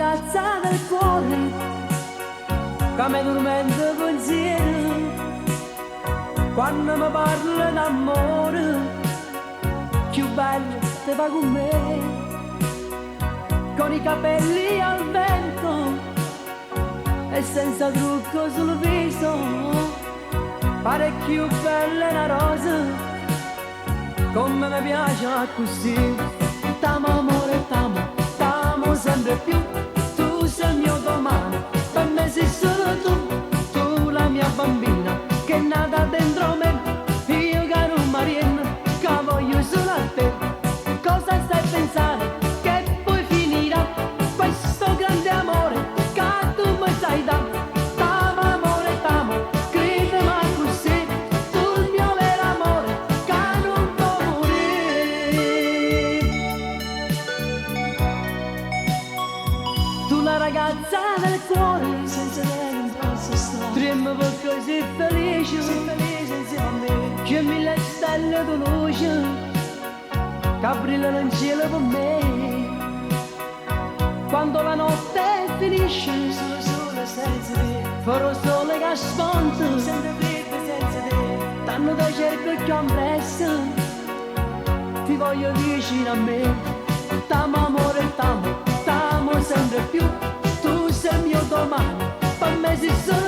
ragazza del cuore, come dormendo pensiero, quando mi parla d'amore, più bello te va con me, con i capelli al vento e senza trucco sul viso, pare più bella una rosa, come mi piace così. T'amo amore, t'amo sempre più, tu sei il mio domani, per me sei solo tu la mia bambina, che è nata dentro me, io caro Marianna, che voglio solo a te. Cosa stai a pensare, che poi finirà questo grande amore, che tu mi sai dare? T'amo amore, t'amo, credimi così, tu il mio vero amore, che non può morire. Tu la ragazza del cuore, senza lei non posso stare, tremo per così felice insieme a me, c'è mille stelle di luce che brillano in cielo per me. Quando la notte finisce, solo sole senza te, farò sole che sponta, sempre freddo senza te, tanto da cerco che ambressa, ti voglio vicino a me. T'amo amore, t'amo sempre più, tu sei il mio domani, per me sei solo